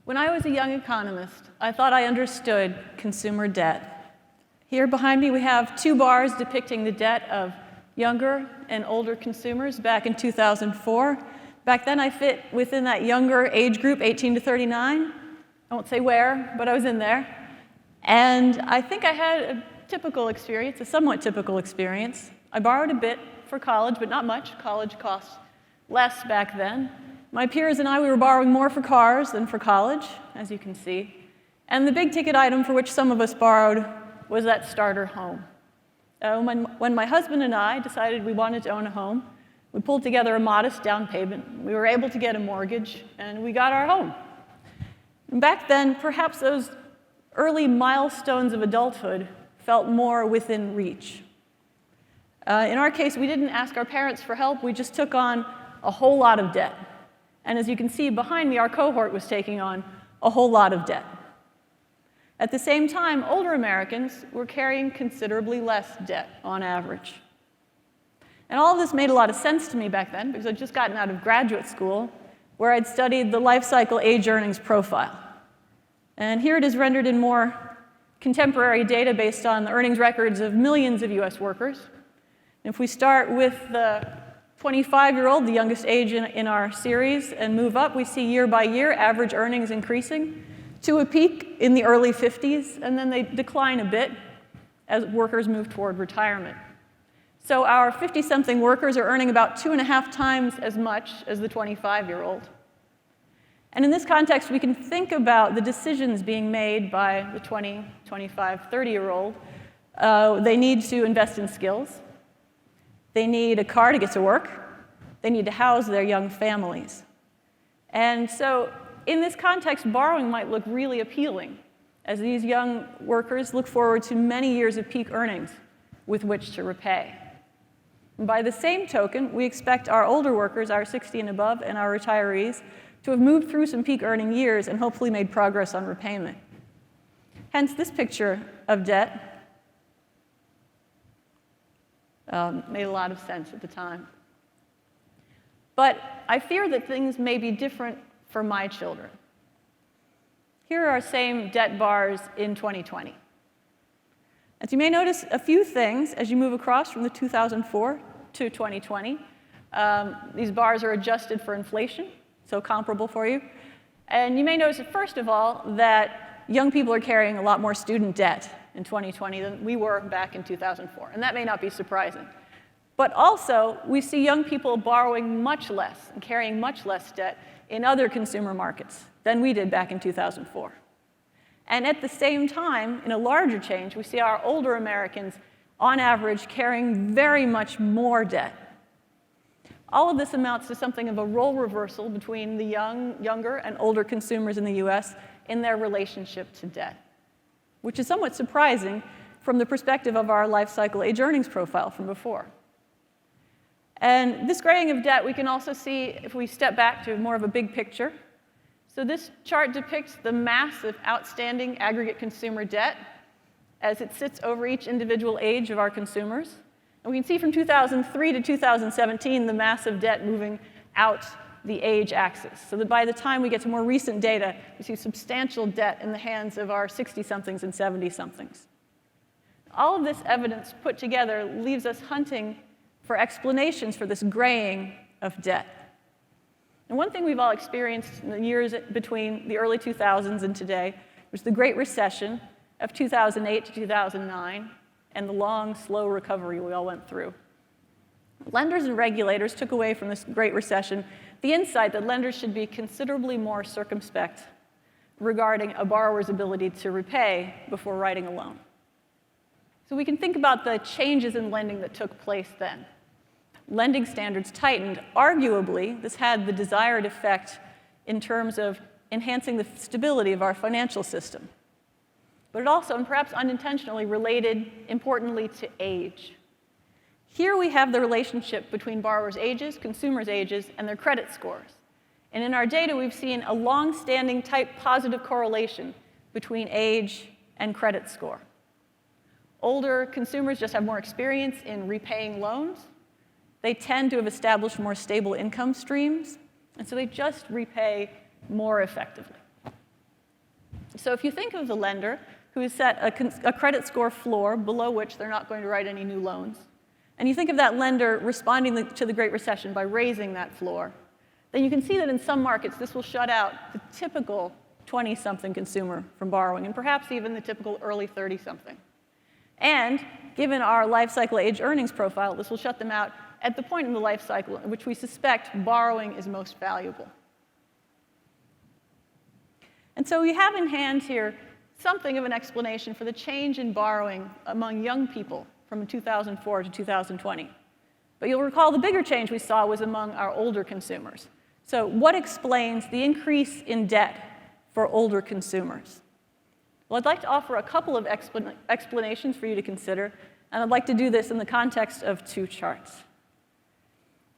When I was a young economist, I thought I understood consumer debt. Here behind me we have two bars depicting the debt of younger and older consumers back in 2004. Back then I fit within that younger age group, 18 to 39. I won't say where, but I was in there. And I think I had a typical experience, a somewhat typical experience. I borrowed a bit for college, but not much. College cost less back then. My peers and I, we were borrowing more for cars than for college, as you can see. And the big ticket item for which some of us borrowed was that starter home. When my husband and I decided we wanted to own a home, we pulled together a modest down payment. We were able to get a mortgage, and we got our home. And back then, perhaps those early milestones of adulthood felt more within reach. In our case, we didn't ask our parents for help. We just took on a whole lot of debt. And as you can see behind me, our cohort was taking on a whole lot of debt. At the same time, older Americans were carrying considerably less debt on average. And all of this made a lot of sense to me back then because I'd just gotten out of graduate school where I'd studied the life cycle age earnings profile. And here it is rendered in more contemporary data based on the earnings records of millions of US workers. And if we start with the 25-year-old, the youngest age in our series, and move up, we see year by year average earnings increasing to a peak in the early 50s, and then they decline a bit as workers move toward retirement. So our 50-something workers are earning about 2.5 times as much as the 25-year-old. And in this context, we can think about the decisions being made by the 20, 25, 30-year-old. They need to invest in skills. They need a car to get to work. They need to house their young families. And so in this context, borrowing might look really appealing as these young workers look forward to many years of peak earnings with which to repay. And by the same token, we expect our older workers, our 60 and above, and our retirees to have moved through some peak earning years and hopefully made progress on repayment. Hence, this picture of debt made a lot of sense at the time. But I fear that things may be different for my children. Here are our same debt bars in 2020. As you may notice a few things as you move across from the 2004 to 2020. These bars are adjusted for inflation, so comparable for you. And you may notice, first of all, that young people are carrying a lot more student debt in 2020 than we were back in 2004. And that may not be surprising. But also, we see young people borrowing much less and carrying much less debt in other consumer markets than we did back in 2004. And at the same time, in a larger change, we see our older Americans, on average, carrying very much more debt. All of this amounts to something of a role reversal between the younger and older consumers in the US in their relationship to debt, which is somewhat surprising from the perspective of our life cycle age earnings profile from before. And this graying of debt we can also see if we step back to more of a big picture. So this chart depicts the mass of outstanding aggregate consumer debt as it sits over each individual age of our consumers. And we can see from 2003 to 2017 the mass of debt moving out the age axis, so that by the time we get to more recent data, we see substantial debt in the hands of our 60-somethings and 70-somethings. All of this evidence put together leaves us hunting for explanations for this graying of debt. And one thing we've all experienced in the years between the early 2000s and today was the Great Recession of 2008 to 2009 and the long, slow recovery we all went through. Lenders and regulators took away from this Great Recession the insight that lenders should be considerably more circumspect regarding a borrower's ability to repay before writing a loan. So we can think about the changes in lending that took place then. Lending standards tightened. Arguably, this had the desired effect in terms of enhancing the stability of our financial system. But it also, and perhaps unintentionally, related importantly to age. Here we have the relationship between borrowers' ages, consumers' ages, and their credit scores. And in our data, we've seen a long-standing type positive correlation between age and credit score. Older consumers just have more experience in repaying loans. They tend to have established more stable income streams, and so they just repay more effectively. So if you think of the lender who has set a credit score floor below which they're not going to write any new loans, and you think of that lender responding to the Great Recession by raising that floor, then you can see that in some markets this will shut out the typical 20-something consumer from borrowing, and perhaps even the typical early 30-something. And given our life cycle age earnings profile, this will shut them out at the point in the life cycle in which we suspect borrowing is most valuable. And so we have in hand here something of an explanation for the change in borrowing among young people from 2004 to 2020. But you'll recall the bigger change we saw was among our older consumers. So what explains the increase in debt for older consumers? Well, I'd like to offer a couple of explanations for you to consider, and I'd like to do this in the context of two charts.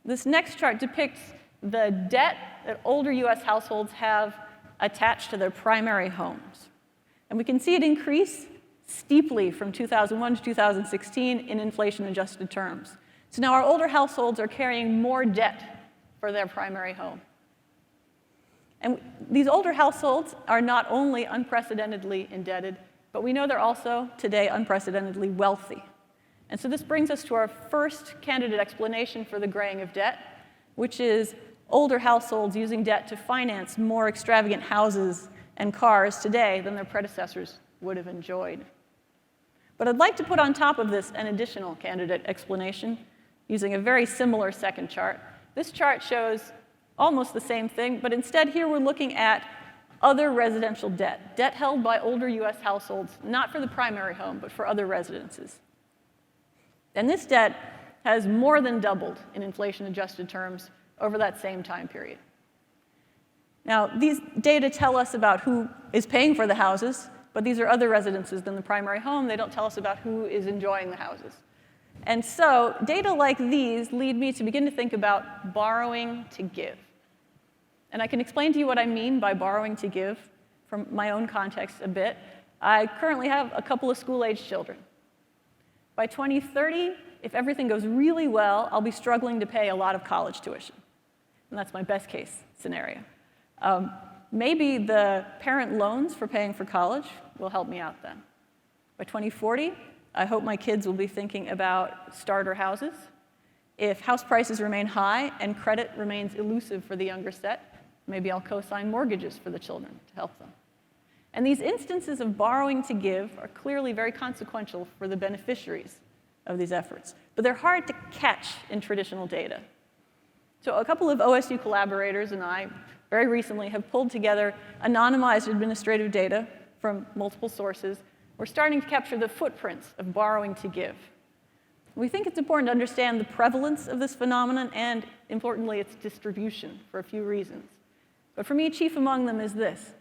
This next chart depicts the debt that older US households have attached to their primary homes. And we can see it increase steeply from 2001 to 2016 in inflation-adjusted terms. So now our older households are carrying more debt for their primary home. And these older households are not only unprecedentedly indebted, but we know they're also today unprecedentedly wealthy. And so this brings us to our first candidate explanation for the graying of debt, which is older households using debt to finance more extravagant houses and cars today than their predecessors would have enjoyed. But I'd like to put on top of this an additional candidate explanation using a very similar second chart. This chart shows almost the same thing, but instead here we're looking at other residential debt, debt held by older US households, not for the primary home, but for other residences. And this debt has more than doubled in inflation-adjusted terms over that same time period. Now, these data tell us about who is paying for the houses, but these are other residences than the primary home. They don't tell us about who is enjoying the houses. And so data like these lead me to begin to think about borrowing to give. And I can explain to you what I mean by borrowing to give from my own context a bit. I currently have a couple of school-age children. By 2030, if everything goes really well, I'll be struggling to pay a lot of college tuition. And that's my best case scenario. Maybe the parent loans for paying for college will help me out then. By 2040, I hope my kids will be thinking about starter houses. If house prices remain high and credit remains elusive for the younger set, maybe I'll co-sign mortgages for the children to help them. And these instances of borrowing to give are clearly very consequential for the beneficiaries of these efforts. But they're hard to catch in traditional data. So a couple of OSU collaborators and I very recently have pulled together anonymized administrative data from multiple sources. We're starting to capture the footprints of borrowing to give. We think it's important to understand the prevalence of this phenomenon and, importantly, its distribution for a few reasons. But for me, chief among them is this.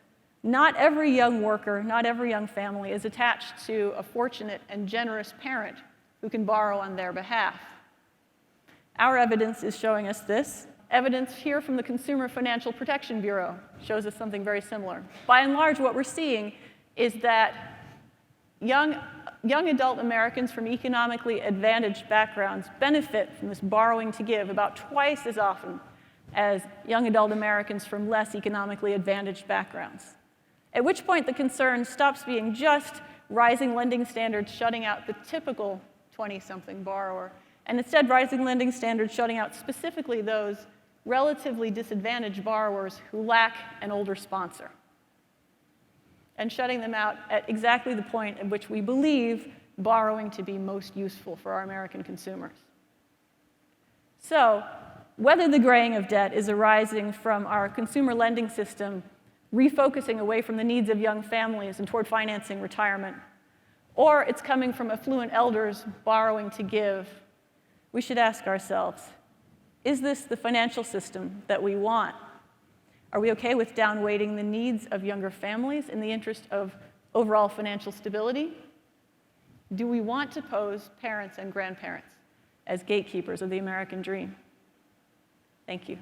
Not every young worker, not every young family is attached to a fortunate and generous parent who can borrow on their behalf. Our evidence is showing us this. Evidence here from the Consumer Financial Protection Bureau shows us something very similar. By and large, what we're seeing is that young adult Americans from economically advantaged backgrounds benefit from this borrowing to give about twice as often as young adult Americans from less economically advantaged backgrounds. At which point the concern stops being just rising lending standards shutting out the typical 20-something borrower, and instead rising lending standards shutting out specifically those relatively disadvantaged borrowers who lack an older sponsor, and shutting them out at exactly the point at which we believe borrowing to be most useful for our American consumers. So, whether the graying of debt is arising from our consumer lending system refocusing away from the needs of young families and toward financing retirement, or it's coming from affluent elders borrowing to give, we should ask ourselves, is this the financial system that we want? Are we okay with downweighting the needs of younger families in the interest of overall financial stability? Do we want to pose parents and grandparents as gatekeepers of the American dream? Thank you.